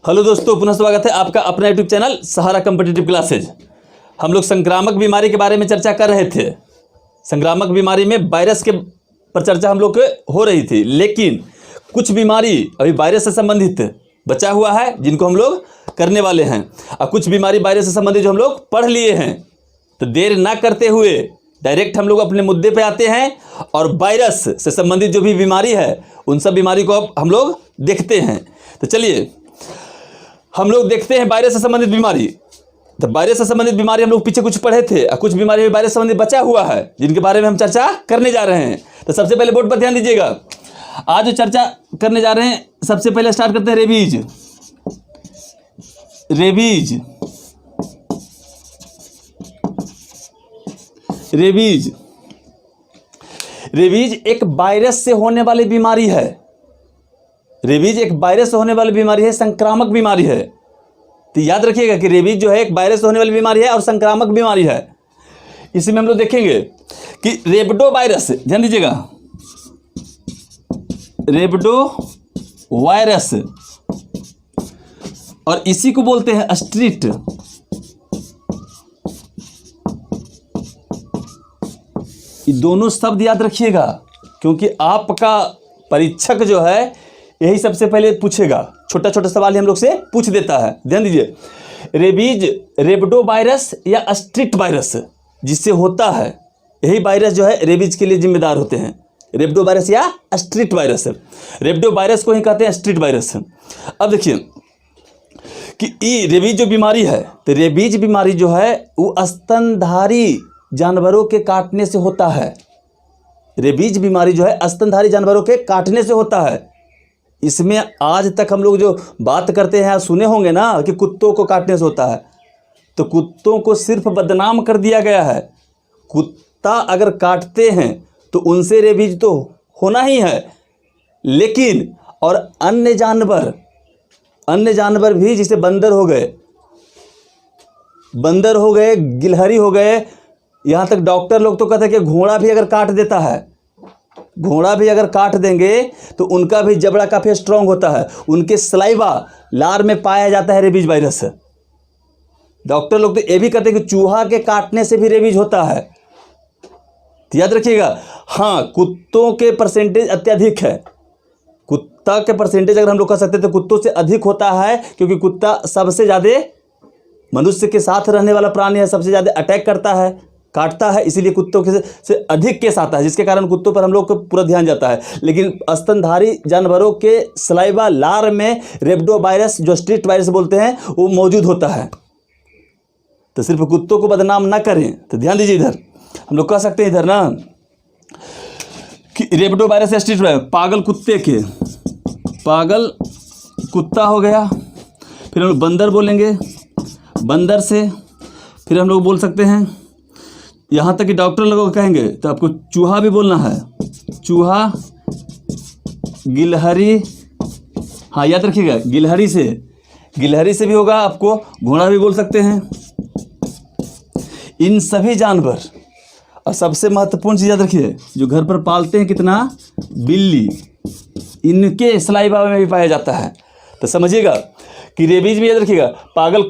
Hello दोस्तों, पुनः स्वागत है आपका अपना यूट्यूब चैनल सहारा कॉम्पिटिटिव क्लासेज। हम लोग संक्रामक बीमारी के बारे में चर्चा कर रहे थे। संक्रामक बीमारी में वायरस के पर चर्चा हम लोग हो रही थी, लेकिन कुछ बीमारी अभी वायरस से संबंधित बचा हुआ है जिनको हम लोग करने वाले हैं, और कुछ बीमारी वायरस से संबंधित जो हम लोग पढ़ लिए हैं। तो देर ना करते हुए डायरेक्ट हम लोग अपने मुद्दे पे आते हैं और वायरस से संबंधित जो भी बीमारी है उन सब बीमारी को अब हम लोग देखते हैं। तो चलिए हम लोग देखते हैं वायरस से संबंधित बीमारी। तो वायरस से संबंधित बीमारी हम लोग पीछे कुछ पढ़े थे, और कुछ बीमारी वायरस से संबंधित बचा हुआ है जिनके बारे में हम चर्चा करने जा रहे हैं। तो सबसे पहले बोर्ड पर ध्यान दीजिएगा। आज जो चर्चा करने जा रहे हैं, सबसे पहले स्टार्ट करते हैं रेबीज। रेबीज एक वायरस से होने वाली बीमारी है। रेबीज एक वायरस से होने वाली बीमारी है, संक्रामक बीमारी है। तो याद रखिएगा कि रेबीज जो है एक वायरस से होने वाली बीमारी है और संक्रामक बीमारी है। इसमें हम लोग देखेंगे कि रेबडो वायरस, ध्यान दीजिएगा, रेबडो वायरस, और इसी को बोलते हैं स्ट्रीट। ये दोनों शब्द याद रखिएगा, क्योंकि आपका परीक्षक जो है यही सबसे पहले पूछेगा। छोटा छोटा सवाल ही हम लोग से पूछ देता है। ध्यान दीजिए, रेबीज रेबडो वायरस या स्ट्रीट वायरस जिससे होता है, यही वायरस जो है रेबीज के लिए जिम्मेदार होते हैं। रेबडो वायरस या स्ट्रीट वायरस। रेबडो वायरस को ही कहते हैं स्ट्रीट वायरस। अब देखिए कि ये रेबीज जो बीमारी है, तो रेबीज बीमारी जो है वो स्तनधारी जानवरों के काटने से होता है। रेबीज बीमारी जो है स्तनधारी जानवरों के काटने से होता है। इसमें आज तक हम लोग जो बात करते हैं, सुने होंगे ना कि कुत्तों को काटने से होता है, तो कुत्तों को सिर्फ बदनाम कर दिया गया है। कुत्ता अगर काटते हैं तो उनसे रेबीज तो होना ही है, लेकिन और अन्य जानवर भी, जैसे बंदर हो गए, गिलहरी हो गए, यहाँ तक डॉक्टर लोग तो कहते हैं कि घोड़ा भी अगर काट देता है, घोड़ा भी अगर काट देंगे तो उनका भी जबड़ा काफ़ी स्ट्रांग होता है, उनके सलाइवा लार में पाया जाता है रेबीज वायरस। डॉक्टर लोग तो ये भी कहते हैं कि चूहा के काटने से भी रेबीज होता है। तो याद रखिएगा, हाँ, कुत्तों के परसेंटेज अत्यधिक है। कुत्ता के परसेंटेज अगर हम लोग कह सकते हैं तो कुत्तों से अधिक होता है, क्योंकि कुत्ता सबसे ज़्यादा मनुष्य के साथ रहने वाला प्राणी है, सबसे ज़्यादा अटैक करता है, काटता है, इसीलिए कुत्तों के से अधिक केस आता है, जिसके कारण कुत्तों पर हम लोग को पूरा ध्यान जाता है। लेकिन स्तनधारी जानवरों के सलाइवा लार में रेबडो वायरस, जो स्ट्रीट वायरस बोलते हैं, वो मौजूद होता है। तो सिर्फ कुत्तों को बदनाम ना करें। तो ध्यान दीजिए, इधर हम लोग कह सकते हैं इधर ना कि रेबडो वायरस या स्ट्रीट वायरस पागल कुत्ता हो गया। फिर हम लोग बंदर बोलेंगे, बंदर से फिर हम लोग बोल सकते हैं, यहाँ तक कि डॉक्टर लोगों को कहेंगे तो आपको चूहा भी बोलना है। चूहा, गिलहरी, हाँ याद रखिएगा, गिलहरी से भी होगा। आपको घोड़ा भी बोल सकते हैं। इन सभी जानवर, और सबसे महत्वपूर्ण चीज़ याद रखिए, जो घर पर पालते हैं कितना, बिल्ली, इनके सलाइवा में भी पाया जाता है। तो समझिएगा कि रेबीज में याद रखिएगा, पागल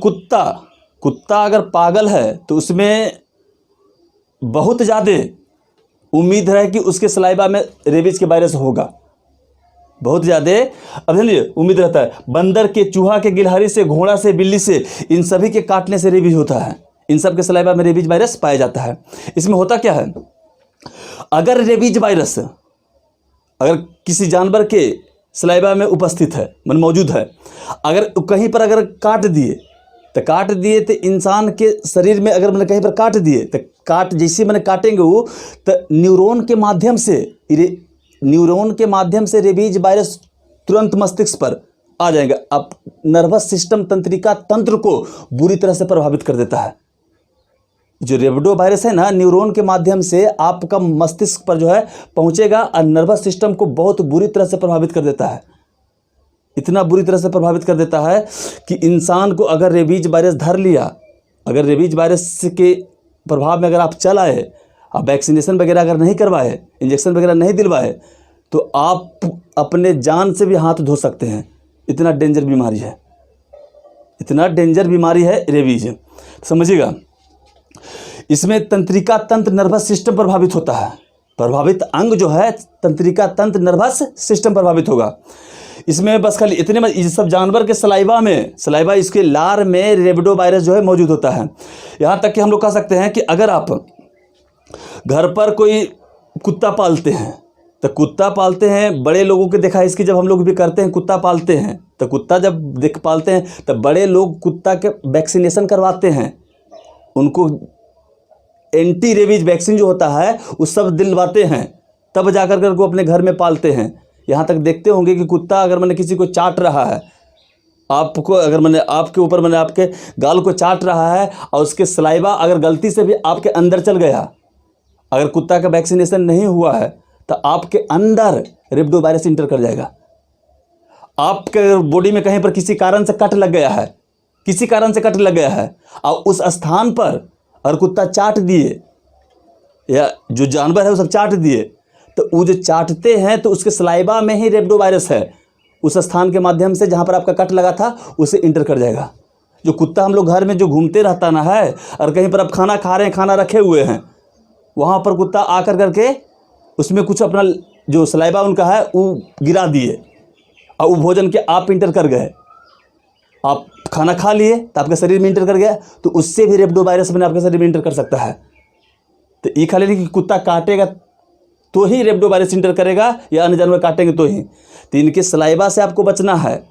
कुत्ता अगर पागल है तो उसमें बहुत ज़्यादा उम्मीद है कि उसके सलाइवा में रेबीज के वायरस होगा, बहुत ज़्यादा। अब समझिए, उम्मीद रहता है। बंदर के, चूहा के, गिलहरी से, घोड़ा से, बिल्ली से, इन सभी के काटने से रेबीज होता है। इन सब के सलाइवा में रेबीज वायरस पाया जाता है। इसमें होता क्या है, अगर रेबीज वायरस अगर किसी जानवर के सलाइवा में उपस्थित है, मन मौजूद है, अगर कहीं पर अगर काट दिए तो इंसान के शरीर में अगर मैंने कहीं पर काट दिए तो जैसे मैंने काटेंगे वो, तो न्यूरॉन के माध्यम से रेबीज वायरस तुरंत मस्तिष्क पर आ जाएगा। अब नर्वस सिस्टम, तंत्रिका तंत्र को बुरी तरह से प्रभावित कर देता है। जो रेबडो वायरस है ना, न्यूरॉन के माध्यम से आपका मस्तिष्क पर जो है पहुंचेगा और नर्वस सिस्टम को बहुत बुरी तरह से प्रभावित कर देता है। इतना बुरी तरह से प्रभावित कर देता है कि इंसान को अगर रेबीज वायरस धर लिया, अगर रेबीज वायरस के प्रभाव में अगर आप चल आए, आप वैक्सीनेशन वगैरह अगर नहीं करवाए, इंजेक्शन वगैरह नहीं दिलवाए, तो आप अपने जान से भी हाथ धो सकते हैं। इतना डेंजर बीमारी है, इतना डेंजर बीमारी है रेबीज, समझिएगा। इसमें तंत्रिका तंत्र नर्वस सिस्टम प्रभावित होता है, प्रभावित अंग जो है तंत्रिका तंत्र नर्वस सिस्टम प्रभावित होगा। इसमें बस खाली इतने में इस सब जानवर के सलाइवा इसके लार में रेबिडो वायरस जो है मौजूद होता है। यहाँ तक कि हम लोग कह सकते हैं कि अगर आप घर पर कोई कुत्ता पालते हैं तो कुत्ता पालते हैं, बड़े लोगों के देखा है इसकी, जब हम लोग भी करते हैं कुत्ता पालते हैं तो कुत्ता जब देख पालते हैं तो बड़े लोग कुत्ता के वैक्सीनेशन करवाते हैं, उनको एंटी रेबीज वैक्सीन जो होता है वो सब दिलवाते हैं, तब जाकर कर को अपने घर में पालते हैं। यहाँ तक देखते होंगे कि कुत्ता अगर मैंने किसी को चाट रहा है, आपको अगर मैंने आपके ऊपर मैंने आपके गाल को चाट रहा है और उसके सलाइवा अगर गलती से भी आपके अंदर चल गया, अगर कुत्ता का वैक्सीनेशन नहीं हुआ है तो आपके अंदर रेबिडो वायरस इंटर कर जाएगा। आपके बॉडी में कहीं पर किसी कारण से कट लग गया है, किसी कारण से कट लग गया है और उस स्थान पर अगर कुत्ता चाट दिए या जो जानवर है वो सब चाट दिए, तो वो जो चाटते हैं तो उसके सलाइवा में ही रेबिडो वायरस है, उस स्थान के माध्यम से जहाँ पर आपका कट लगा था उसे इंटर कर जाएगा। जो कुत्ता हम लोग घर में जो घूमते रहता ना है, और कहीं पर आप खाना खा रहे हैं, खाना रखे हुए हैं, वहाँ पर कुत्ता आकर करके उसमें कुछ अपना जो सलाइवा उनका है वो गिरा दिए और वो भोजन के आप इंटर कर गए, आप खाना खा लिए तो आपके शरीर में इंटर कर गया, तो उससे भी रेबिडो वायरस मैंने आपके शरीर में इंटर कर सकता है। तो ये खाली नहीं कि कुत्ता काटेगा तो ही रेबिडो वायरस इंटर करेगा या अन्य जानवर काटेंगे तो ही। तो इनके सलाइवा से आपको बचना है।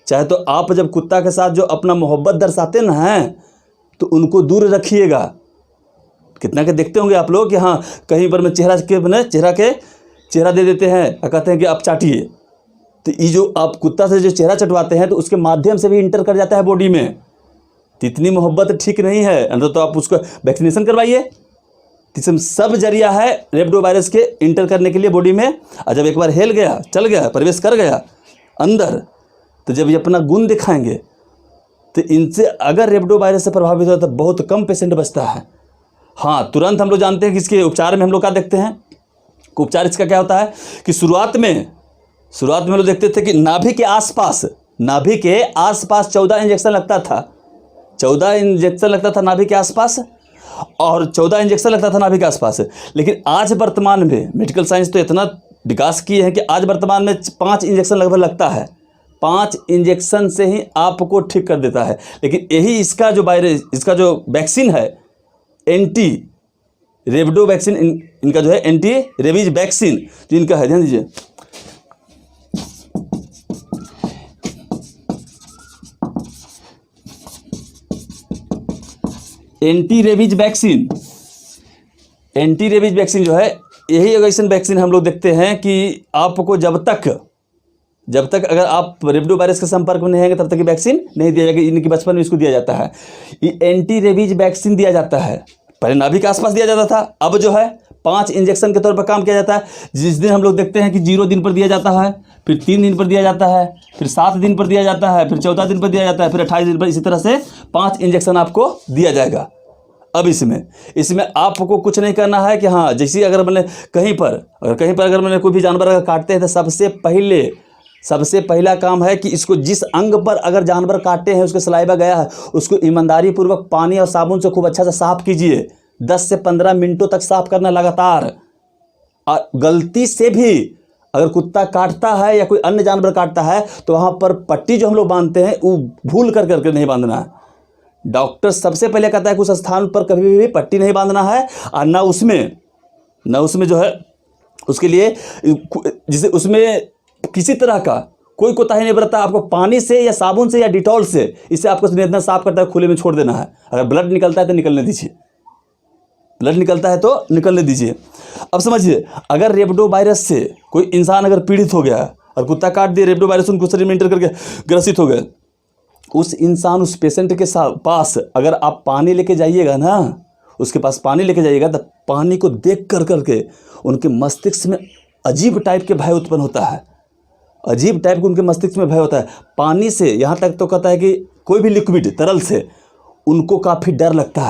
चाहे तो आप जब कुत्ता के साथ जो अपना मोहब्बत दर्शाते ना हैं तो उनको दूर रखिएगा। कितना के देखते होंगे आप लोग कि हाँ कहीं पर मैं चेहरा दे देते हैं और कहते हैं कि आप चाटिए, तो ये जो आप कुत्ता से जो चेहरा चटवाते हैं तो उसके माध्यम से भी इंटर कर जाता है बॉडी में। तो इतनी मोहब्बत ठीक नहीं है, अंदर तो आप उसको वैक्सीनेशन करवाइए। इसमें सब जरिया है रेबिडो वायरस के इंटर करने के लिए बॉडी में। और जब एक बार हिल गया, चल गया, प्रवेश कर गया अंदर, तो जब ये अपना गुण दिखाएंगे तो इनसे अगर रेबिडो वायरस से प्रभावित होता है तो बहुत कम पेशेंट बचता है। हाँ, तुरंत हम लोग जानते हैं कि इसके उपचार में हम लोग क्या देखते हैं, उपचार इसका क्या होता है कि शुरुआत में हम लोग देखते थे कि नाभि के आसपास 14 इंजेक्शन लगता था, 14 इंजेक्शन लगता था नाभि के आसपास, और 14 इंजेक्शन लगता था नाभि के आसपास। लेकिन आज वर्तमान में मेडिकल साइंस तो इतना विकास किए हैं कि आज वर्तमान में 5 इंजेक्शन लगभग लगता है। 5 इंजेक्शन से ही आपको ठीक कर देता है। लेकिन यही इसका जो वायरस, इसका जो वैक्सीन है एंटी रेबिडो वैक्सीन, इनका जो है एंटी रेबीज वैक्सीन जो इनका है, ध्यान दीजिए, एंटी रेबीज वैक्सीन जो है, यही एक वैक्सीन हम लोग देखते हैं कि आपको जब तक अगर आप रेबिडो वायरस के संपर्क में नहीं आएंगे तब तक ये वैक्सीन नहीं दिया जाएगा। इनकी बचपन में इसको दिया जाता है, ये एंटी रेबीज वैक्सीन दिया जाता है। पहले नाभि के आसपास दिया जाता था, अब जो है 5 इंजेक्शन के तौर पर काम किया जाता है। जिस दिन हम लोग देखते हैं कि 0 दिन पर दिया जाता है, फिर 3 दिन पर दिया जाता है, फिर 7 दिन पर दिया जाता है, फिर 14 दिन पर दिया जाता है, फिर 28 दिन पर, इसी तरह से 5 इंजेक्शन आपको दिया जाएगा। अब इसमें आपको कुछ नहीं करना है कि हाँ, जैसे अगर मैंने कहीं पर अगर मैंने कोई भी जानवर अगर काटते हैं तो सबसे पहला काम है कि इसको जिस अंग पर अगर जानवर काटे हैं उसके सलाइवा गया है उसको ईमानदारी पूर्वक पानी और साबुन से खूब अच्छा से साफ कीजिए। 10 से 15 मिनटों तक साफ करना लगातार। और गलती से भी अगर कुत्ता काटता है या कोई अन्य जानवर काटता है तो वहाँ पर पट्टी जो हम लोग बांधते हैं वो भूल करके नहीं बांधना है। डॉक्टर सबसे पहले कहता है कि उस स्थान पर कभी भी पट्टी नहीं बांधना है, और ना उसमें जो है उसके लिए जिसे उसमें किसी तरह का कोई कोताही नहीं बरता। आपको पानी से या साबुन से या डिटॉल से इसे आपको इतना साफ करता है खुले में छोड़ देना है। अगर ब्लड निकलता है तो निकलने दीजिए। अब समझिए, अगर रेबिडो वायरस से कोई इंसान अगर पीड़ित हो गया और कुत्ता काट दिया, रेबिडो वायरस उनको शरीर में इंटर करके ग्रसित हो गए, उस पेशेंट के पास अगर आप पानी लेके जाइएगा ना, उसके पास पानी लेके जाइएगा तो पानी को देख करके उनके मस्तिष्क में अजीब टाइप के भय उत्पन्न होता है। उनके मस्तिष्क में भय होता है पानी से। यहाँ तक तो कहता है कि कोई भी लिक्विड तरल से उनको काफ़ी डर लगता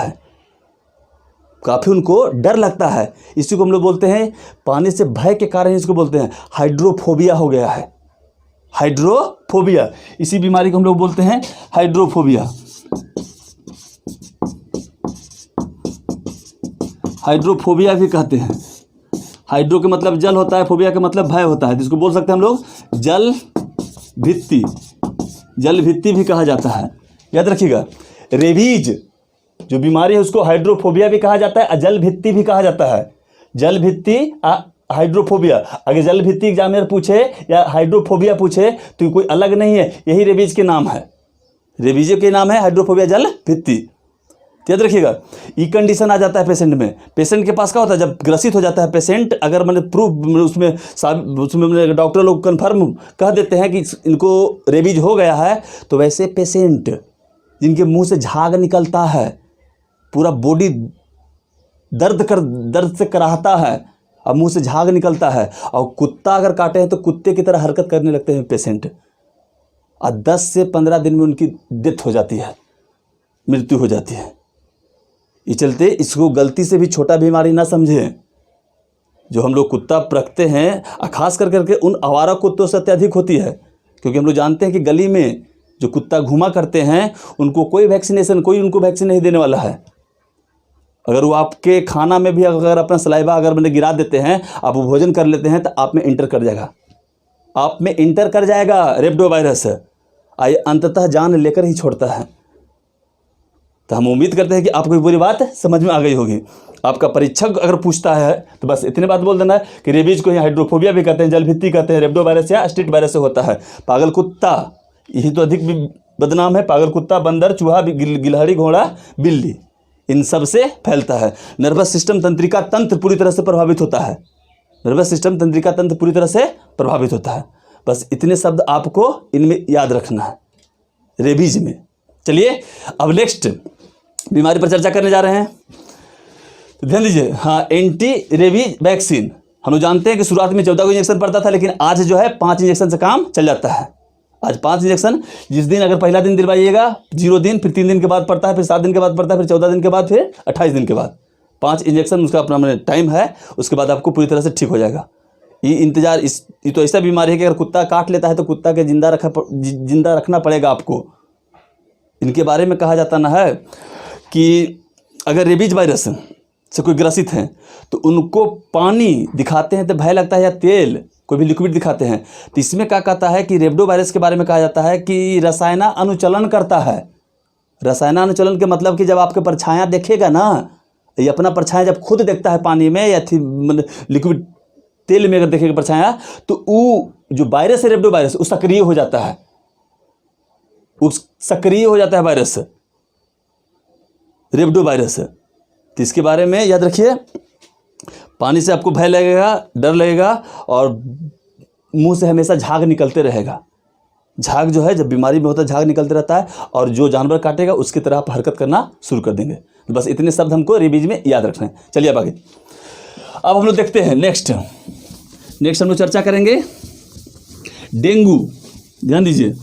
है, इसी को हम लोग बोलते हैं, पानी से भय के कारण इसको बोलते हैं हाइड्रोफोबिया हो गया है। हाइड्रोफोबिया, इसी बीमारी को हम लोग बोलते हैं हाइड्रोफोबिया। हाइड्रोफोबिया भी कहते हैं। हाइड्रो के मतलब जल होता है, फोबिया का मतलब भय होता है, जिसको बोल सकते हैं हम लोग जल भित्ति, जल भित्ति भी कहा जाता है। याद रखिएगा, रेबीज जो बीमारी है उसको हाइड्रोफोबिया भी कहा जाता है और जल भित्ति भी कहा जाता है। जल भित्ति हाइड्रोफोबिया, अगर जल भित्ति एग्जामिनर पूछे या हाइड्रोफोबिया पूछे तो कोई अलग नहीं है, यही रेबीज के नाम है। रेबीज के नाम है हाइड्रोफोबिया, जल भित्ति। याद रखिएगा, ई कंडीशन आ जाता है पेशेंट में। पेशेंट के पास क्या होता है, जब ग्रसित हो जाता है पेशेंट, अगर मैंने प्रूफ उसमें डॉक्टर लोग कन्फर्म कह देते हैं कि इनको रेबीज हो गया है, तो वैसे पेशेंट जिनके मुंह से झाग निकलता है, पूरा बॉडी दर्द से कराहता है और मुंह से झाग निकलता है, और कुत्ता अगर काटे हैं तो कुत्ते की तरह हरकत करने लगते हैं पेशेंट, और 10 से 15 दिन में उनकी डेथ हो जाती है, मृत्यु हो जाती है। इस चलते इसको गलती से भी छोटा बीमारी ना समझें। जो हम लोग कुत्ता रखते हैं, खास करके उन आवारा कुत्तों से अत्यधिक होती है, क्योंकि हम लोग जानते हैं कि गली में जो कुत्ता घुमा करते हैं उनको कोई उनको वैक्सीन नहीं देने वाला है। अगर वो आपके खाना में भी अगर अपना सलाइवा अगर मैंने गिरा देते हैं, आप वो भोजन कर लेते हैं, तो आप में इंटर कर जाएगा, आप में इंटर कर जाएगा रेबडो वायरस। आइए अंततः जान लेकर ही छोड़ता है। तो हम उम्मीद करते हैं कि आपको पूरी बात समझ में आ गई होगी। आपका परीक्षक अगर पूछता है तो बस इतनी बात बोल देना है कि रेबीज को हाइड्रोफोबिया भी कहते हैं, जल भित्ति कहते हैं, रेबडो वायरस या स्ट्रीट वायरस से होता है। पागल कुत्ता, यही तो अधिक बदनाम है। पागल कुत्ता, बंदर, चूहा, गिलहरी, घोड़ा, बिल्ली, इन सब से फैलता है। नर्वस सिस्टम, तंत्रिका तंत्र पूरी तरह से प्रभावित होता है। नर्वस सिस्टम, तंत्रिका तंत्र पूरी तरह से प्रभावित होता है। बस इतने शब्द आपको इनमें याद रखना है रेबीज में। चलिए अब नेक्स्ट बीमारी पर चर्चा करने जा रहे हैं, तो ध्यान दीजिए। हाँ, एंटी रेबीज वैक्सीन। हम लोग जानते हैं कि शुरुआत में 14 को इंजेक्शन पड़ता था, लेकिन आज जो है 5 इंजेक्शन से काम चल जाता है। आज 5 इंजेक्शन, जिस दिन अगर पहला दिन दिलवाइएगा 0 दिन, फिर 3 दिन के बाद पड़ता है, फिर 7 दिन के बाद पड़ता है, फिर 14 दिन के बाद, फिर 28 दिन के बाद 5 इंजेक्शन उसका अपना टाइम है। उसके बाद आपको पूरी तरह से ठीक हो जाएगा। ये इंतजार, ये तो ऐसा बीमारी है कि अगर कुत्ता काट लेता है तो कुत्ता के जिंदा रखना पड़ेगा आपको। इनके बारे में कहा जाता ना है कि अगर रेबीज वायरस से कोई ग्रसित हैं तो उनको पानी दिखाते हैं तो भय लगता है, या तेल कोई भी लिक्विड दिखाते हैं, तो इसमें क्या कहता है कि रेबडो वायरस के बारे में कहा जाता है कि रसायनानुचलन करता है। रसायनानुचलन के मतलब कि जब आपके परछाया देखेगा ना, ये अपना परछाया जब खुद देखता है पानी में या लिक्विड तेल में अगर देखेगा परछाया, तो वो जो वायरस है रेबडो वायरस, वो सक्रिय हो जाता है, सक्रिय हो जाता है वायरस, रेबडो वायरस। तो इसके बारे में याद रखिए, पानी से आपको भय लगेगा, डर लगेगा, और मुंह से हमेशा झाग निकलते रहेगा। झाग जो है जब बीमारी में होता है, झाग निकलते रहता है, और जो जानवर काटेगा उसकी तरह आप हरकत करना शुरू कर देंगे। बस इतने शब्द हमको रेबीज में याद रखना है। चलिए अब आगे, अब हम लोग देखते हैं नेक्स्ट हम लोग चर्चा करेंगे डेंगू। ध्यान दीजिए,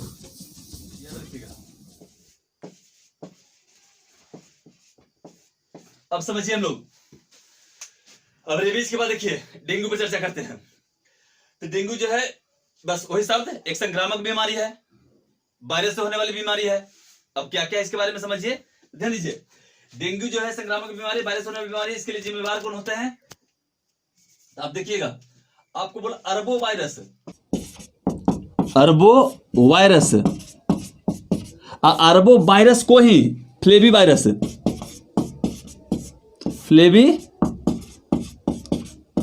अब समझिए हम लोग। अब रेबीज के बाद देखिए डेंगू पर चर्चा करते हैं। तो डेंगू जो है बस वही शब्द, एक संक्रामक बीमारी है, वायरस से होने वाली बीमारी है। अब क्या क्या इसके बारे में समझिए, ध्यान दीजिए। डेंगू जो है संक्रामक बीमारी, वायरस होने वाली बीमारी, इसके लिए जिम्मेवार कौन होते हैं? आप देखिएगा, आपको बोला अरबो वायरस, अरबो वायरस, अरबो वायरस को ही फ्लेवी वायरस, फ्लेवी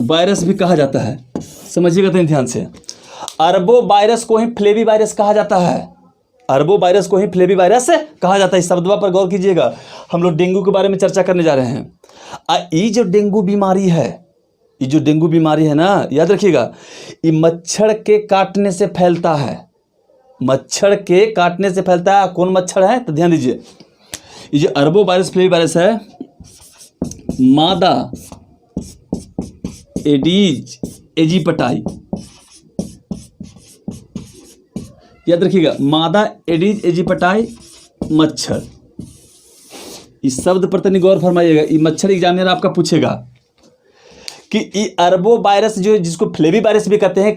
वायरस भी कहा जाता है। समझिएगा तो ध्यान से, अरबो वायरस को ही फ्लेवी वायरस कहा जाता है। अरबो वायरस को ही फ्लेवी वायरस कहा जाता है। इस शब्दवा पर गौर कीजिएगा। हम लोग डेंगू के बारे में चर्चा करने जा रहे हैं। ये जो डेंगू बीमारी है, ये जो डेंगू बीमारी है ना, याद रखिएगा, ये मच्छर के काटने से फैलता है। मच्छर के काटने से फैलता है। कौन मच्छर है? तो ध्यान दीजिए, ये जो अरबो वायरस फ्लेवी वायरस है, मादा एडीज एजिप्टाई, याद रखिएगा, मादा एडीज एजिप्टाई मच्छर। इस शब्द पर तनिक गौर फरमाइएगा। ये मच्छर एग्जामिनर आपका पूछेगा कि ये अरबो वायरस जो जिसको फ्लेवी वायरस भी कहते हैं,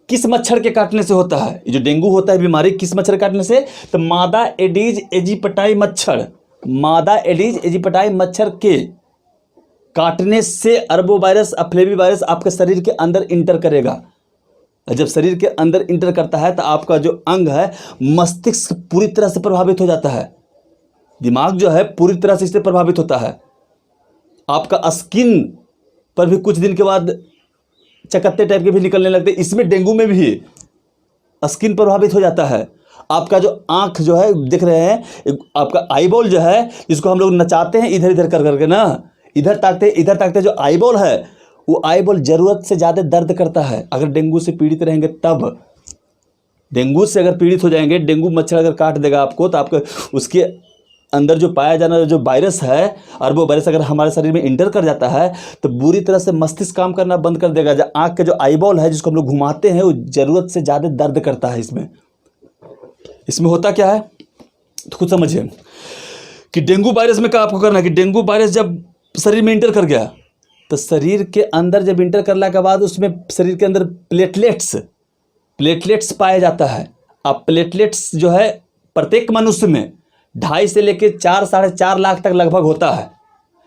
किस मच्छर के काटने से होता है? ये जो डेंगू होता है बीमारी किस मच्छर के काटने से? तो मादा एडीज एजिप्टाई मच्छर, मादा एडीज एजिप्टाई मच्छर के काटने से अरबोवायरस अफ्लेवी वायरस आपके शरीर के अंदर इंटर करेगा। जब शरीर के अंदर इंटर करता है तो आपका जो अंग है मस्तिष्क पूरी तरह से प्रभावित हो जाता है, दिमाग जो है पूरी तरह से इससे प्रभावित होता है। आपका स्किन पर भी कुछ दिन के बाद चकत्ते टाइप के भी निकलने लगते हैं। इसमें डेंगू में भी स्किन प्रभावित हो जाता है। आपका जो आँख जो है देख रहे हैं, आपका आईबॉल जो है जिसको हम लोग नचाते हैं इधर इधर कर करके ना, इधर ताकते जो आईबॉल है वो आईबॉल ज़रूरत से ज़्यादा दर्द करता है। अगर डेंगू से पीड़ित रहेंगे तब, डेंगू से अगर पीड़ित हो जाएंगे, डेंगू मच्छर अगर काट देगा आपको तो आपका उसके अंदर जो पाया जाना जो वायरस है अरबोवायरस अगर हमारे शरीर में इंटर कर जाता है तो बुरी तरह से मस्तिष्क काम करना बंद कर देगा। जो आँख के जो आईबॉल है जिसको हम लोग घुमाते हैं वो ज़रूरत से ज़्यादा दर्द करता है। इसमें होता क्या है तो खुद समझिए कि डेंगू वायरस में क्या आपको करना है कि डेंगू वायरस जब शरीर में इंटर कर गया तो शरीर के अंदर जब इंटर करने के बाद उसमें शरीर के अंदर प्लेटलेट्स पाया जाता है। अब प्लेटलेट्स जो है प्रत्येक मनुष्य में 2.5 से लेकर 4-4.5 लाख तक लगभग होता है।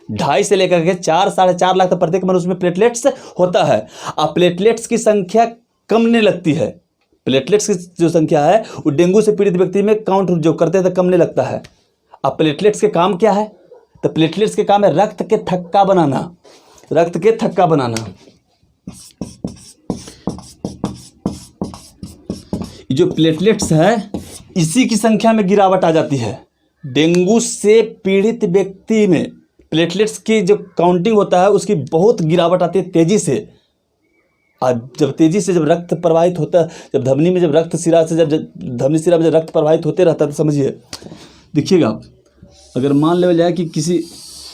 2.5 से लेकर के 4-4.5 लाख तक प्रत्येक मनुष्य में प्लेटलेट्स होता है। अब प्लेटलेट्स की संख्या कमने लगती है। प्लेटलेट्स की जो संख्या है वो डेंगू से पीड़ित व्यक्ति में काउंट जो करते हैं तो कमने लगता है। अब प्लेटलेट्स के काम क्या है? तो प्लेटलेट्स के काम है रक्त के थक्का बनाना, रक्त के थक्का बनाना। जो प्लेटलेट्स है इसी की संख्या में गिरावट आ जाती है। डेंगू से पीड़ित व्यक्ति में प्लेटलेट्स की जो काउंटिंग होता है उसकी बहुत गिरावट आती है तेज़ी से। और जब तेज़ी से जब रक्त प्रवाहित होता है, जब धमनी में जब रक्त शिरा से जब धमनी शिरा में जब रक्त प्रवाहित होते रहता है तो समझिए, देखिएगा आप, अगर मान लिया जाए कि किसी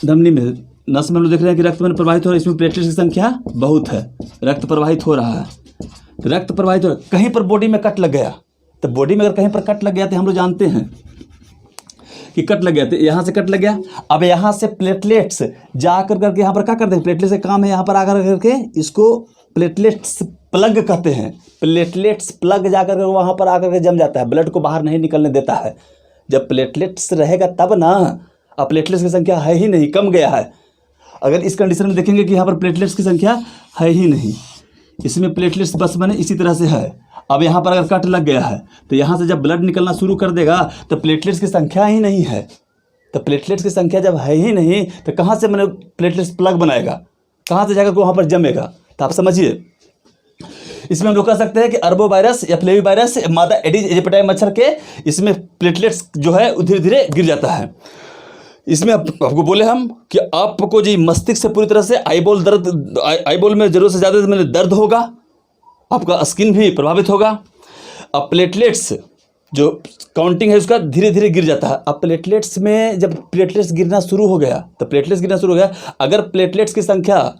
धमनी में नस में हम लोग देख रहे हैं कि रक्त में प्रवाहित हो रहा है, इसमें प्लेटलेट्स की संख्या बहुत है, रक्त प्रवाहित हो रहा है, तो रक्त प्रवाहित हो रहा है। कहीं पर बॉडी में कट लग गया तो बॉडी में अगर कहीं पर कट लग गया तो हम लोग जानते हैं कि कट लग गया, तो यहाँ से कट लग गया। अब यहाँ से प्लेटलेट्स जा कर करके यहाँ पर क्या करते हैं, प्लेटलेट्स का काम है यहाँ पर आकर करके इसको प्लेटलेट्स प्लग कहते हैं। प्लेटलेट्स प्लग जा कर वहाँ पर आकर के जम जाता है, ब्लड को बाहर नहीं निकलने देता है। जब प्लेटलेट्स रहेगा तब ना, अब प्लेटलेट्स की संख्या है ही नहीं, कम गया है। अगर इस कंडीशन में देखेंगे कि यहाँ पर प्लेटलेट्स की संख्या है ही नहीं, इसमें प्लेटलेट्स बस बने इसी तरह से है। अब यहाँ पर अगर कट लग गया है तो यहाँ से जब ब्लड निकलना शुरू कर देगा तो प्लेटलेट्स की संख्या ही नहीं है। तो प्लेटलेट्स की संख्या जब है ही नहीं तो कहाँ से मैंने प्लेटलेट्स प्लग बनाएगा, कहाँ से जाकर वहाँ पर जमेगा? तो आप समझिए, इसमें हम लोग कह सकते हैं कि अरबोवायरस या फ्लेवी वायरस मादा एडीज एजिप्टाई मच्छर के इसमें प्लेटलेट्स जो है धीरे धीरे गिर जाता है। इसमें आपको बोले हम कि आपको जी मस्तिष्क से पूरी तरह से आईबॉल में जरूरत से ज़्यादा में दर्द होगा, आपका स्किन भी प्रभावित होगा। अब प्लेटलेट्स जो काउंटिंग है उसका धीरे धीरे गिर जाता है। अब प्लेटलेट्स में जब प्लेटलेट्स गिरना शुरू हो गया तो प्लेटलेट्स गिरना शुरू हो गया, अगर प्लेटलेट्स की संख्या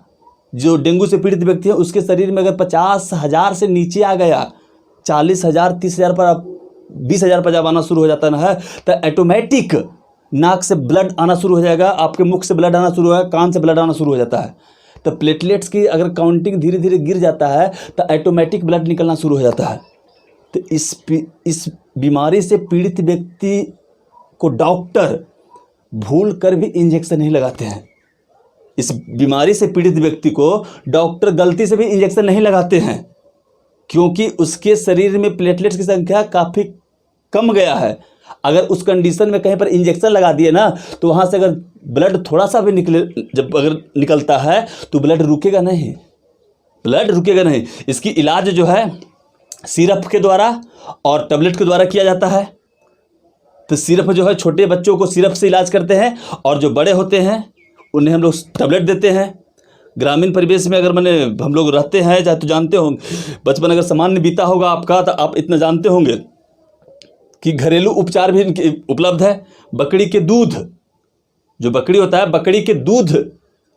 जो डेंगू से पीड़ित व्यक्ति है उसके शरीर में अगर 50,000 से नीचे आ गया, 40,000 30,000 पर 20,000 पर जब आना शुरू हो जाता है तो ऑटोमेटिक नाक से ब्लड आना शुरू हो जाएगा, आपके मुख से ब्लड आना शुरू होगा, कान से ब्लड आना शुरू हो जाता है। तो प्लेटलेट्स की अगर काउंटिंग धीरे धीरे गिर जाता है तो ऑटोमेटिक ब्लड निकलना शुरू हो जाता है। तो इस बीमारी से पीड़ित व्यक्ति को डॉक्टर भूल कर भी इंजेक्शन नहीं लगाते हैं। इस बीमारी से पीड़ित व्यक्ति को डॉक्टर गलती से भी इंजेक्शन नहीं लगाते हैं, क्योंकि उसके शरीर में प्लेटलेट्स की संख्या काफ़ी कम गया है। अगर उस कंडीशन में कहीं पर इंजेक्शन लगा दिए ना तो वहाँ से अगर ब्लड थोड़ा सा भी जब अगर निकलता है तो ब्लड रुकेगा नहीं, ब्लड रुकेगा नहीं। इसकी इलाज जो है सिरप के द्वारा और टैबलेट के द्वारा किया जाता है। तो सिरप जो है छोटे बच्चों को सिरप से इलाज करते हैं और जो बड़े होते हैं उन्हें हम लोग टैबलेट देते हैं। ग्रामीण परिवेश में अगर हम लोग रहते हैं चाहे तो जानते होंगे, बचपन अगर सामान्य बीता होगा आपका तो आप इतना जानते होंगे कि घरेलू उपचार भी उपलब्ध है। बकरी के दूध, जो बकरी होता है, बकरी के दूध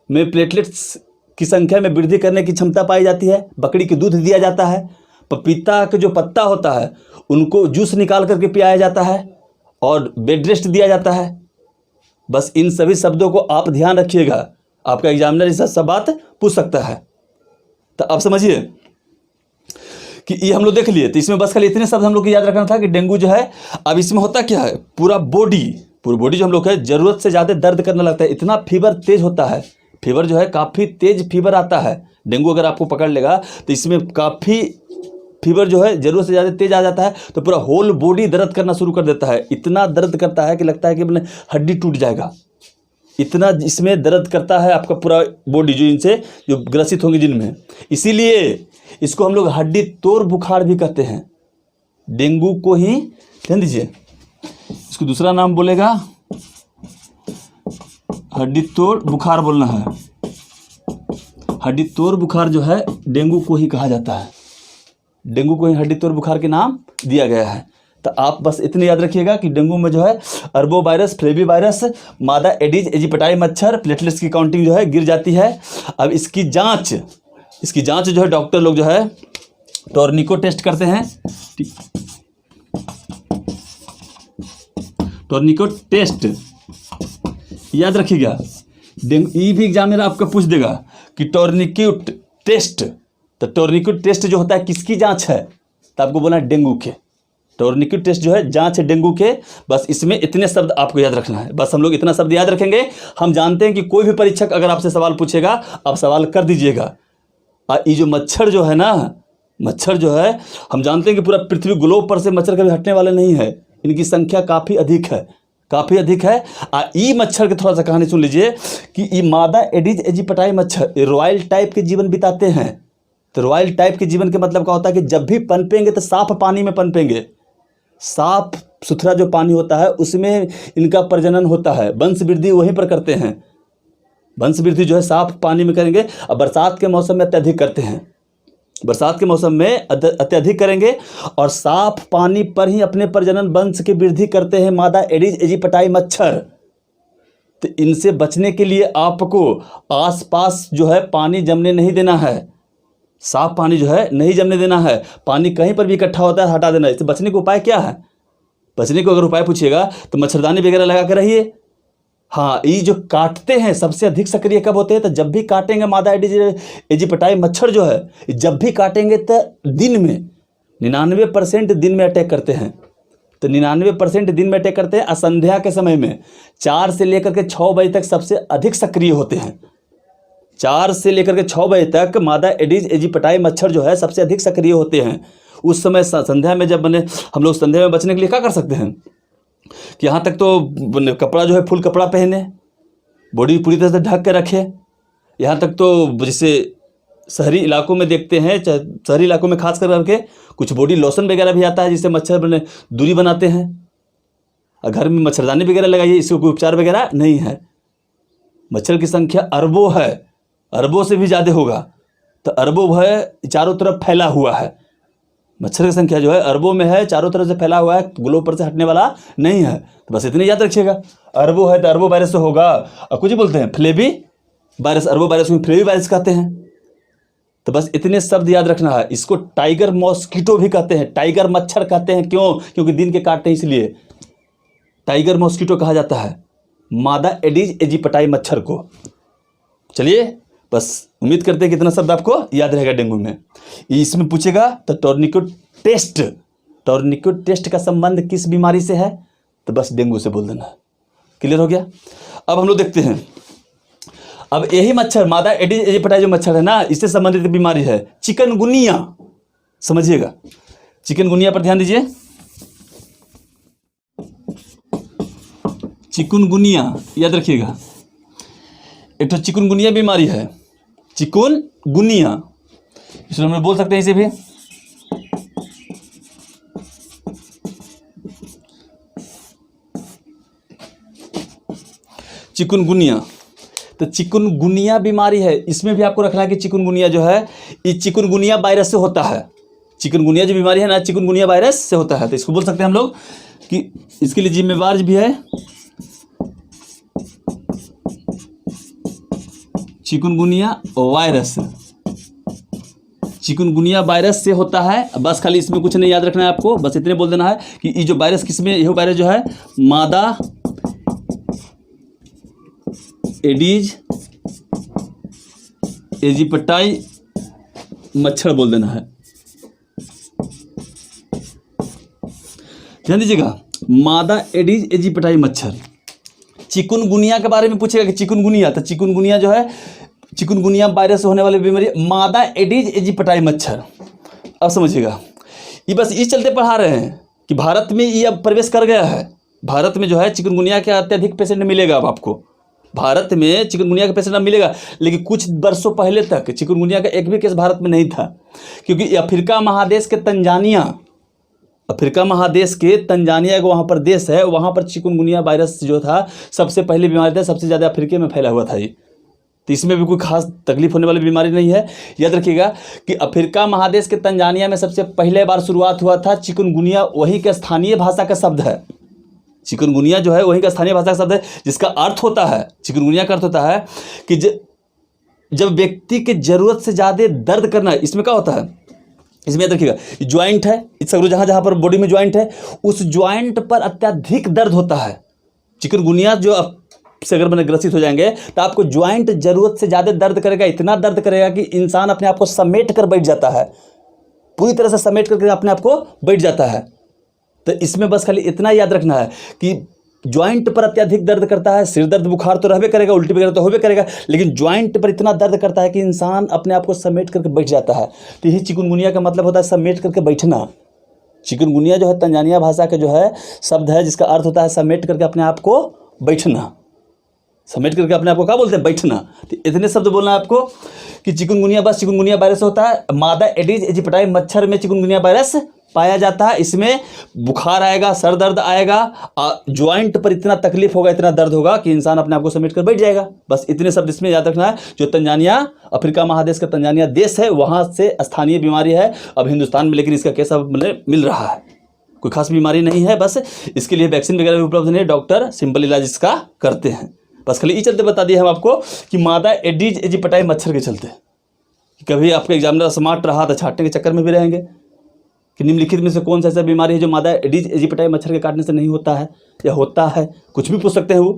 में प्लेटलेट्स की संख्या में वृद्धि करने की क्षमता पाई जाती है। बकरी के दूध दिया जाता है। पपीता का जो पत्ता होता है उनको जूस निकाल करके पियाया जाता है और बेड रेस्ट दिया जाता है। बस इन सभी शब्दों को आप ध्यान रखिएगा, आपका एग्जामिनर इस सब बात पूछ सकता है। तो आप समझिए कि ये हम लोग देख लिए। तो इसमें बस खाली इतने शब्द हम लोग को याद रखना था कि डेंगू जो है, अब इसमें होता क्या है, पूरी बॉडी जो हम लोग है ज़रूरत से ज़्यादा दर्द करने लगता है, इतना फीवर तेज होता है, फीवर जो है काफ़ी तेज फीवर आता है। डेंगू अगर आपको पकड़ लेगा तो इसमें काफ़ी फीवर जो है ज़रूरत से ज़्यादा तेज आ जाता है, तो पूरा होल बॉडी दर्द करना शुरू कर देता है। इतना दर्द करता है कि लगता है कि अपने हड्डी टूट जाएगा, इतना इसमें दर्द करता है आपका पूरा बॉडी, जो इनसे जो ग्रसित होंगे जिनमें। इसीलिए इसको हम लोग हड्डी तोड़ बुखार भी कहते हैं। डेंगू को ही ध्यान दीजिए, इसको दूसरा नाम बोलेगा हड्डी तोड़ बुखार बोलना है। हड्डी तोड़ बुखार जो है डेंगू को ही कहा जाता है, डेंगू को ही हड्डी तोड़ बुखार के नाम दिया गया है। तो आप बस इतने याद रखिएगा कि डेंगू में जो है अरबो वायरस, फ्लेवी वायरस, मादा एडिज एजिप्टाई मच्छर, प्लेटलेट्स की काउंटिंग जो है गिर जाती है। अब इसकी जांच जो है डॉक्टर लोग जो है टोर्निको टेस्ट करते हैं, टोर्निको टेस्ट याद रखिएगा। ये भी एग्जाम में आपका पूछ देगा कि टोर्निको टेस्ट, तो टोर्निको टेस्ट जो होता है किसकी जांच है, तो आपको बोला डेंगू के। टोर्निको टेस्ट जो है जांच है डेंगू के। बस इसमें इतने शब्द आपको याद रखना है, बस हम लोग इतना शब्द याद रखेंगे। हम जानते हैं कि कोई भी परीक्षक अगर आपसे सवाल पूछेगा आप सवाल कर दीजिएगा। ये जो मच्छर जो है ना, मच्छर जो है हम जानते हैं कि पूरा पृथ्वी ग्लोब पर से मच्छर कभी हटने वाले नहीं है, इनकी संख्या काफ़ी अधिक है, काफ़ी अधिक है। ई मच्छर की थोड़ा सा कहानी सुन लीजिए कि ई मादा एडिज एजिप्टाई मच्छर रॉयल टाइप के जीवन बिताते हैं। तो रॉयल टाइप के जीवन के मतलब क्या होता है कि जब भी पनपेंगे तो साफ पानी में पनपेंगे, साफ सुथरा जो पानी होता है उसमें इनका प्रजनन होता है, वंश वृद्धि वहीं पर करते हैं। वंश वृद्धि जो है साफ पानी में करेंगे, और बरसात के मौसम में अत्यधिक करते हैं, बरसात के मौसम में अत्यधिक करेंगे और साफ पानी पर ही अपने प्रजनन वंश की वृद्धि करते हैं मादा एडिज एजिप्टाई मच्छर। तो इनसे बचने के लिए आपको आसपास जो है पानी जमने नहीं देना है, साफ पानी जो है नहीं जमने देना है। पानी कहीं पर भी इकट्ठा होता है हटा देना है। इससे बचने का उपाय क्या है, बचने को अगर उपाय पूछिएगा तो मच्छरदानी वगैरह लगा कर रहिए। हाँ, ये जो काटते हैं सबसे अधिक सक्रिय कब होते हैं, तो जब भी काटेंगे मादा एडिज एजिप्टाई मच्छर जो है जब भी काटेंगे तो दिन में 99% दिन में अटैक करते हैं। तो 99% दिन में अटैक करते हैं। असंध्या के समय में 4 से लेकर के 6 बजे तक सबसे अधिक सक्रिय होते हैं। 4 से लेकर के 6 बजे तक मादा एडिज एजिप्टाई मच्छर जो है सबसे अधिक सक्रिय होते हैं। उस समय संध्या में जब बने हम लोग संध्या में बचने के लिए क्या कर सकते हैं कि यहाँ तक तो कपड़ा जो है फुल कपड़ा पहने, बॉडी पूरी तरह से ढक के रखे। यहाँ तक तो जैसे शहरी इलाकों में देखते हैं, शहरी इलाकों में खास करके कुछ बॉडी लोशन वगैरह भी आता है जिससे मच्छर दूरी बनाते हैं। और घर में मच्छरदानी वगैरह लगाइए, इसको कोई उपचार वगैरह नहीं है। मच्छर की संख्या अरबों है, अरबों से भी ज़्यादा होगा। तो अरबों है, चारों तरफ फैला हुआ है। मच्छर की संख्या जो है अरबों में है, चारों तरफ से फैला हुआ है, ग्लोब पर से हटने वाला नहीं है। तो बस इतने याद रखिएगा, अरबो है तो अरबो वायरस से होगा। और कुछ बोलते हैं फ्लेवी वायरस, अरबो वायरस को फ्लेवी वायरस कहते हैं। तो बस इतने शब्द याद रखना है। इसको टाइगर मॉस्किटो भी कहते हैं, टाइगर मच्छर कहते हैं। क्यों? क्योंकि दिन के काटते हैं इसलिए टाइगर मॉस्किटो कहा जाता है मादा एडिज एजिप्टाई मच्छर को। चलिए, बस उम्मीद करते हैं कि इतना शब्द आपको याद रहेगा डेंगू में। इसमें पूछेगा तो टोर्निको टेस्ट, टोर्निको टेस्ट का संबंध किस बीमारी से है, तो बस डेंगू से बोल देना। क्लियर हो गया? अब हम लोग देखते हैं, अब यही मच्छर मादा एडिज एजिप्टाई जो मच्छर है ना, इससे संबंधित बीमारी है चिकनगुनिया। समझिएगा, चिकनगुनिया पर ध्यान दीजिए। चिकनगुनिया याद रखिएगा, एक तो चिकनगुनिया बीमारी है, चिकनगुनिया, इसलिए हम लोग बोल सकते हैं इसे भी। चिकनगुनिया, तो चिकनगुनिया बीमारी है, इसमें भी आपको रखना है कि चिकनगुनिया जो है ये चिकनगुनिया वायरस से होता है। चिकनगुनिया जो बीमारी है ना, चिकनगुनिया वायरस से होता है। तो इसको बोल सकते हैं हम लोग कि इसके लिए जिम्मेवार भी है चिकनगुनिया वायरस। चिकनगुनिया वायरस से होता है। बस खाली इसमें कुछ नहीं याद रखना है आपको, बस इतने बोल देना है कि ये जो वायरस किसमें, यह वायरस जो है मादा एडिज एजिप्टाई मच्छर बोल देना है। ध्यान दीजिएगा, मादा एडीज एजिप्टाई मच्छर। चिकुनगुनिया के बारे में पूछेगा कि चिकुनगुनिया, तो चिकुनगुनिया जो है चिकुनगुनिया वायरस से होने वाली बीमारी, मादा एडीज एजिप्टाई मच्छर। अब समझिएगा, ये बस इस चलते पढ़ा रहे हैं कि भारत में ये अब प्रवेश कर गया है। भारत में जो है चिकुनगुनिया के अत्यधिक पेशेंट मिलेगा अब आपको, भारत में चिकुनगुनिया का पेशेंट अब मिलेगा। लेकिन कुछ वर्षों पहले तक चिकुनगुनिया का एक भी केस भारत में नहीं था, क्योंकि अफ्रीका महादेश के तंजानिया, अफ्रीका महादेश के तंजानिया एक वहाँ पर देश है, वहाँ पर चिकुनगुनिया वायरस जो था सबसे पहले बीमारी था, सबसे ज़्यादा अफ्रीका में फैला हुआ था ये। तो इसमें भी कोई खास तकलीफ होने वाली बीमारी नहीं है। याद रखिएगा कि अफ्रीका महादेश के तंजानिया में सबसे पहले बार शुरुआत हुआ था चिकुनगुनिया, वहीं के स्थानीय भाषा का शब्द है। चिकुनगुनिया जो है वहीं का स्थानीय भाषा का शब्द है, जिसका अर्थ होता है, चिकुनगुनिया का अर्थ होता है कि जब व्यक्ति के जरूरत से ज़्यादा दर्द करना। इसमें क्या होता है, इसमें याद रखिएगा, ज्वाइंट है, इस जहाँ जहाँ पर बॉडी में ज्वाइंट है, उस ज्वाइंट पर अत्यधिक दर्द होता है। चिकुनगुनिया जो से अगर मैंने ग्रसित हो जाएंगे तो आपको ज्वाइंट जरूरत से ज़्यादा दर्द करेगा, इतना दर्द करेगा कि इंसान अपने आप को समेट कर बैठ जाता है, पूरी तरह से समेट करके अपने आप को बैठ जाता है। तो इसमें बस खाली इतना याद रखना है कि ज्वाइंट पर अत्यधिक दर्द करता है। सिर दर्द बुखार तो रहबे करेगा, उल्टी वगैरह तो होबे करेगा, लेकिन ज्वाइंट पर इतना दर्द करता है कि इंसान अपने आप को समेट करके बैठ जाता है। तो यही चिकुनगुनिया का मतलब होता है समेट करके बैठना। चिकुनगुनिया जो है तंजानिया भाषा का जो है शब्द है, जिसका अर्थ होता है समेट करके अपने आप को बैठना, समेट करके अपने आप को क्या बोलते हैं, बैठना। तो इतने शब्द बोलना है आपको कि चिकुनगुनिया बस चिकुनगुनिया वायरस होता है। मादा एडीज एजिप्टाई मच्छर में चिकुनगुनिया वायरस पाया जाता है। इसमें बुखार आएगा, सर दर्द आएगा, ज्वाइंट पर इतना तकलीफ होगा, इतना दर्द होगा कि इंसान अपने आप को समेट कर बैठ जाएगा। बस इतने शब्द इसमें याद रखना है। जो तंजानिया, अफ्रीका महादेश का तंजानिया देश है, वहाँ से स्थानीय बीमारी है अब हिंदुस्तान में, लेकिन इसका केस अब मिल रहा है। कोई खास बीमारी नहीं है, बस इसके लिए वैक्सीन वगैरह भी उपलब्ध नहीं है, डॉक्टर सिंपल इलाज इसका करते हैं। बस खाली ये चलते बता दिए हम आपको कि मादा एडीज एजिप्टाई मच्छर के चलते। कभी आपका एग्जामिनर स्मार्ट रहा तो छाटने के चक्कर में भी रहेंगे कि निम्नलिखित में से कौन सा ऐसा बीमारी है जो मादा एडीज एजिप्टाई मच्छर के काटने से नहीं होता है या होता है, कुछ भी पूछ सकते हैं वो।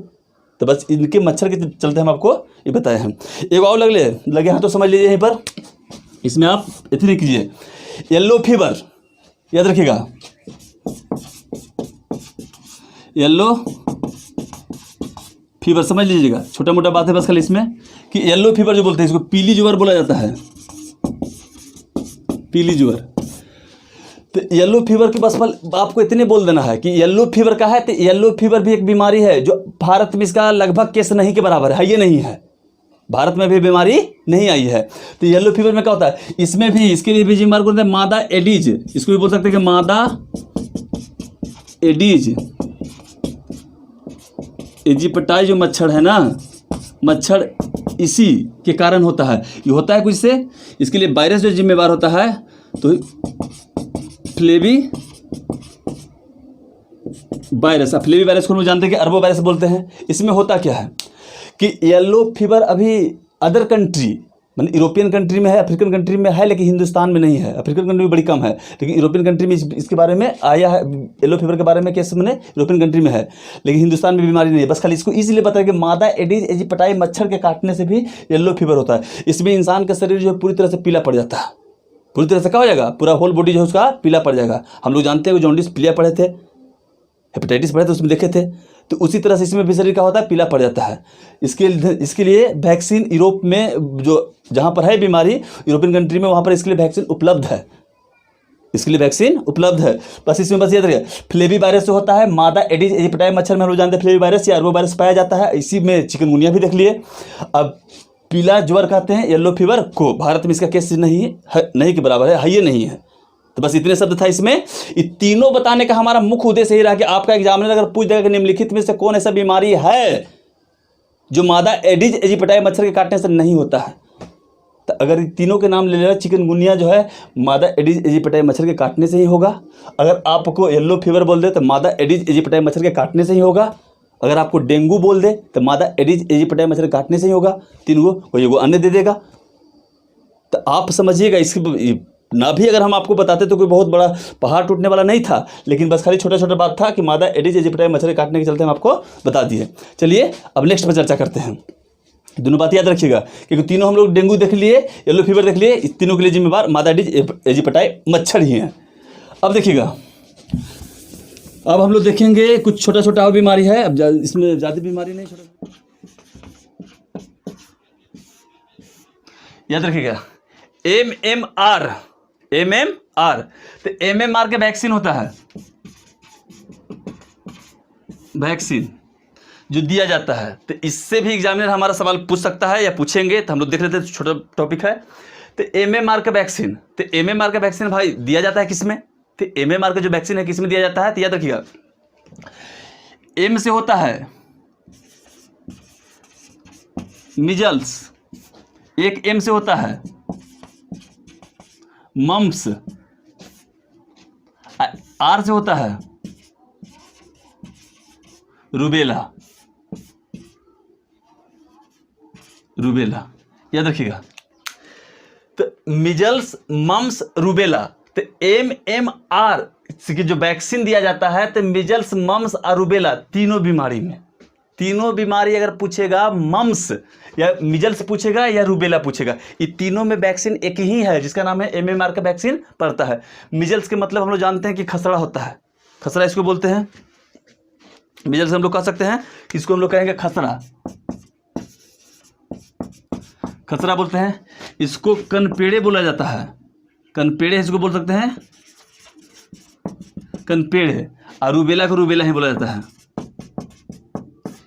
तो बस इनके मच्छर के चलते हम आपको ये बताए हैं। एक और लगे हाँ तो समझ लीजिए यहीं पर, इसमें आप इतनी कीजिए, येलो फीवर याद रखिएगा, येलो फीवर समझ लीजिएगा, छोटा मोटा बात है बस खाली इसमें कि येलो फीवर जो बोलते हैं इसको पीली ज्वर बोला जाता है, पीली ज्वर। तो येलो फीवर की बस आपको इतने बोल देना है कि येलो फीवर का है। तो येलो फीवर भी एक बीमारी है जो भारत में इसका लगभग केस नहीं के बराबर है, ये नहीं है, भारत में भी बीमारी नहीं आई है। तो येलो फीवर में क्या होता है, इसमें भी इसके लिए भी बीमार बोलते हैं मादा एडीज, इसको भी बोल सकते हैं कि मादा एडीज एजिप्टाई जो मच्छर है ना, मच्छर इसी के कारण होता है। ये होता है कुछ से, इसके लिए वायरस जो जिम्मेवार होता है तो फ्लेवी वायरस, फ्लेवी वायरस को हम जानते हैं कि अरबो वायरस बोलते हैं। इसमें होता क्या है कि येलो फीवर अभी अदर कंट्री मतलब यूरोपियन कंट्री में है, अफ्रीकन कंट्री में है, लेकिन हिंदुस्तान में नहीं है। अफ्रीकन कंट्री में बड़ी कम है, लेकिन यूरोपियन कंट्री में इसके बारे में आया है, येलो फीवर के बारे में केस मैंने यूरोपियन कंट्री में है, लेकिन हिंदुस्तान में बीमारी नहीं है। बस खाली इसको इजीली बताया कि मादा एडीज एजिप्टाई मच्छर के काटने से भी येलो फीवर होता है। इसमें इंसान का शरीर जो है पूरी तरह से पीला पड़ जाता है, पूरी तरह से क्या हो जाएगा, पूरा होल बॉडी जो है उसका पीला पड़ जाएगा। हम लोग जानते हैं कि जॉन्डिस पीला पड़े थे, हेपेटाइटिस पड़े थे, उसमें देखे थे, तो उसी तरह से इसमें भी शरीर का होता है, पीला पड़ जाता है। इसके लिए वैक्सीन यूरोप में जो जहाँ पर है बीमारी, यूरोपियन कंट्री में, वहाँ पर इसके लिए वैक्सीन उपलब्ध है, इसके लिए वैक्सीन उपलब्ध है। बस इसमें बस याद रखिए फ्लेवी वायरस जो होता है, मादा एडीज एजिप्टाई मच्छर में हम लोग जानते हैं फ्लेवी वायरस या अरबो वायरस पाया जाता है। इसी में चिकनगुनिया भी देख लिए। अब पीला ज्वर कहते हैं येलो फीवर को, भारत में इसका केस नहीं के बराबर है, ये नहीं है। तो बस इतने शब्द था इसमें। ये तीनों बताने का हमारा मुख्य उद्देश्य यही रहा कि आपका एग्जामिनर अगर पूछ देगा कि निम्नलिखित में से कौन ऐसा बीमारी है जो मादा एडीज एजिप्टाई मच्छर के काटने से नहीं होता है, तो अगर तीनों के नाम ले लेगा, चिकनगुनिया जो है मादा एडीज एजिप्टाई मच्छर के काटने से ही होगा। अगर आपको येलो फीवर बोल दे तो मादा एडीज एजिप्टाई मच्छर के काटने से ही होगा। अगर आपको डेंगू बोल दे तो मादा एडीज एजिप्टाई मच्छर के काटने से ही होगा। तीनों कोई वो अन्य दे देगा। तो आप समझिएगा, इसकी ना भी अगर हम आपको बताते तो कोई बहुत बड़ा पहाड़ टूटने वाला नहीं था, लेकिन बस खाली छोटा छोटा बात था कि मादा एडीज एजिप्टाई मच्छर के काटने के चलते हम आपको बता दिए। चलिए अब नेक्स्ट पर चर्चा करते हैं। दोनों बात याद रखिएगा क्योंकि तीनों हम लोग डेंगू देख लिए, येलो फीवर देख लिए, इस तीनों के लिए जिम्मेवार मादा एडीज एजिप्टाई मच्छर ही हैं। अब देखिएगा अब हम लोग देखेंगे कुछ छोटा छोटा और बीमारी है। अब इसमें ज़्यादा बीमारी नहीं, छोटा याद रखिएगा। MMR, तो MMR के वैक्सीन होता है, वैक्सीन जो दिया जाता है। तो इससे भी एग्जामिनर हमारा सवाल पूछ सकता है या पूछेंगे, तो हम लोग देख लेते हैं, छोटा टॉपिक है। तो MMR का वैक्सीन, तो MMR का वैक्सीन भाई दिया जाता है किसमें? तो MMR का जो वैक्सीन है किसमें दिया जाता है? तो याद रखिएगा, M से होता है मिजल्स, एक M से होता है मम्स, R से होता है रूबेला, याद रखिएगा। तो मिजल्स, मम्स, रूबेला, तो MMR की जो वैक्सीन दिया जाता है, तो मिजल्स, मम्स और रूबेला तीनों बीमारी में, तीनों बीमारी अगर पूछेगा, मम्स या मिजल्स पूछेगा या रूबेला पूछेगा, ये तीनों में वैक्सीन एक ही है जिसका नाम है MMR का वैक्सीन पड़ता है। मिजल्स के मतलब हम लोग जानते हैं कि खसरा होता है, खसरा इसको बोलते हैं। मिजल्स हम लोग कह सकते हैं, इसको हम लोग कहेंगे खसरा, खसरा बोलते हैं। इसको कनपेड़े बोला जाता है, कनपेड़े इसको बोल सकते हैं, कनपेड़े। और रूबेला को रूबेला ही बोला जाता है,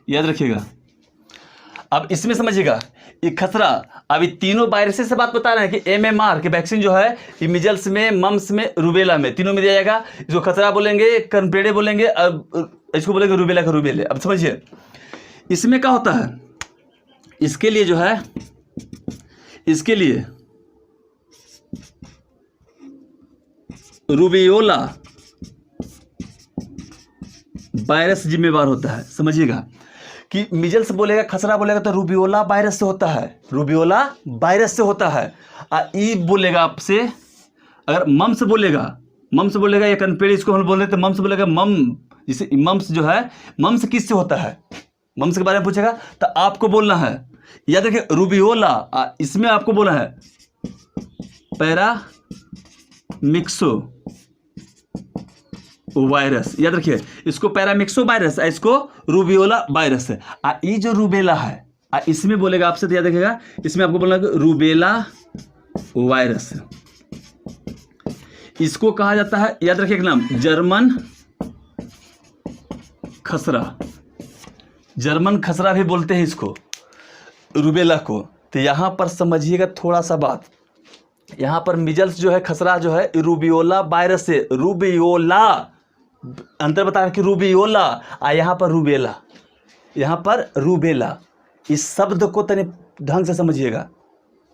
याद रखिएगा। अब इसमें समझिएगा, ये खसरा, अब ये तीनों वायरसेस से बात बता रहे हैं कि MMR के वैक्सीन जो है ये मिजल्स में, मम्स में, रूबेला में, तीनों में दिया जाएगा। इसको खसरा बोलेंगे, कनपेड़े बोलेंगे, और इसको बोलेंगे रूबेला का रूबेले। अब समझिए इसमें क्या होता है, इसके लिए जो है, इसके लिए रूबियोला वायरस जिम्मेवार होता है। समझिएगा कि मिजल्स बोलेगा, खसरा बोलेगा तो रूबियोला वायरस से होता है, रूबियोला वायरस से होता है। ई बोलेगा आपसे, अगर मम्स बोलेगा या कनपेड़ी इसको हम बोल रहे तो मम्स बोलेगा, जैसे मम्स जो है, मम्स किस से होता है, मम्स के बारे में पूछेगा तो आपको बोलना है, याद रखिए रूबियोला, इसमें आपको बोलना है पैरामिक्सो वायरस, याद रखिए इसको पैरामिक्सो वायरस, इसको रूबियोला वायरस है। ये जो रूबेला है, इसमें बोलेगा आपसे, तो याद रखिएगा इसमें आपको बोलना है रूबेला वायरस। इसको कहा जाता है, याद रखिए नाम, जर्मन खसरा, जर्मन खसरा भी बोलते हैं इसको, रूबेला को। तो यहां पर समझिएगा थोड़ा सा बात, यहां पर मिजल्स जो है, खसरा जो है, रूबियोला वायरस से, रूबियोला अंतर बता रहे कि रूबियोला, यहां पर रूबेला, यहां पर रूबेला। इस शब्द को तने ढंग से समझिएगा,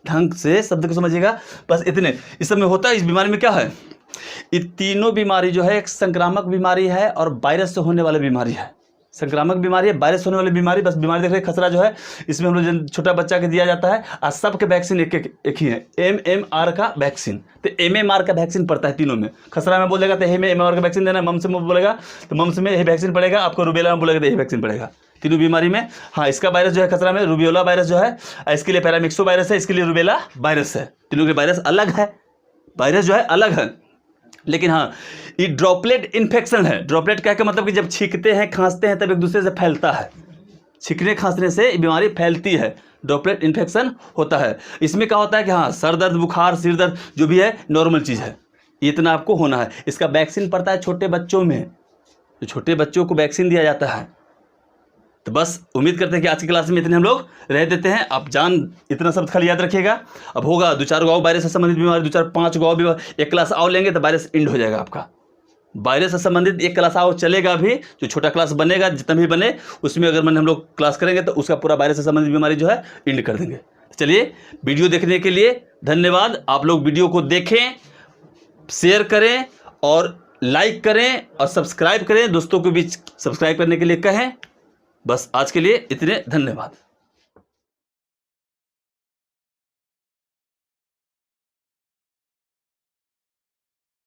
ढंग से शब्द को समझिएगा, बस इतने। इस सब में होता है, इस बीमारी में क्या है, ये तीनों बीमारी जो है एक संक्रामक बीमारी है और वायरस से होने वाली बीमारी है, संक्रामक बीमारी है, वायरस होने वाली बीमारी। बस बीमारी देख रहे, खसरा जो है इसमें हम लोग छोटा बच्चा के दिया जाता है, और सबके वैक्सीन एक ही है, MMR का वैक्सीन। तो MMR का वैक्सीन पड़ता है तीनों में। खसरा में बोलेगा तो MMR का वैक्सीन देना है, मम्स में बोलेगा तो मम्स में यही वैक्सीन पड़ेगा, आपको रूबेला में बोलेगा तो यही वैक्सीन पड़ेगा, तीनों बीमारी में। हाँ, इसका वायरस जो है खसरा में रूबियोला वायरस जो है, इसके लिए पैरामिक्सो वायरस है, इसके लिए रूबेला वायरस है। तीनों के वायरस अलग है, वायरस जो है अलग है, लेकिन हाँ ये ड्रॉपलेट इन्फेक्शन है। ड्रॉपलेट क्या मतलब कि जब छींकते हैं, खांसते हैं, तब एक दूसरे से फैलता है, छींकने खांसने से बीमारी फैलती है, ड्रॉपलेट इन्फेक्शन होता है। इसमें क्या होता है कि हाँ, सर दर्द, बुखार, सिर दर्द जो भी है नॉर्मल चीज़ है, इतना आपको होना है। इसका वैक्सीन पड़ता है छोटे बच्चों में, तो छोटे बच्चों को वैक्सीन दिया जाता है। तो बस उम्मीद करते हैं कि आज की क्लास में इतने हम लोग रह देते हैं। आप इतना शब्द खाली याद रखिएगा। अब होगा 2-4 गो वायरस से संबंधित बीमारी, 2-4-5 गो भी एक क्लास आओ लेंगे तो वायरस एंड हो जाएगा आपका। वायरस से संबंधित एक क्लास आओ चलेगा भी, जो छोटा क्लास बनेगा, जितना भी बने उसमें अगर हम लोग क्लास करेंगे तो उसका पूरा वायरस से संबंधित बीमारी जो है एंड कर देंगे। चलिए, वीडियो देखने के लिए धन्यवाद। आप लोग वीडियो को देखें, शेयर करें और लाइक करें और सब्सक्राइब करें, दोस्तों को भी सब्सक्राइब करने के लिए कहें। बस आज के लिए इतने, धन्यवाद।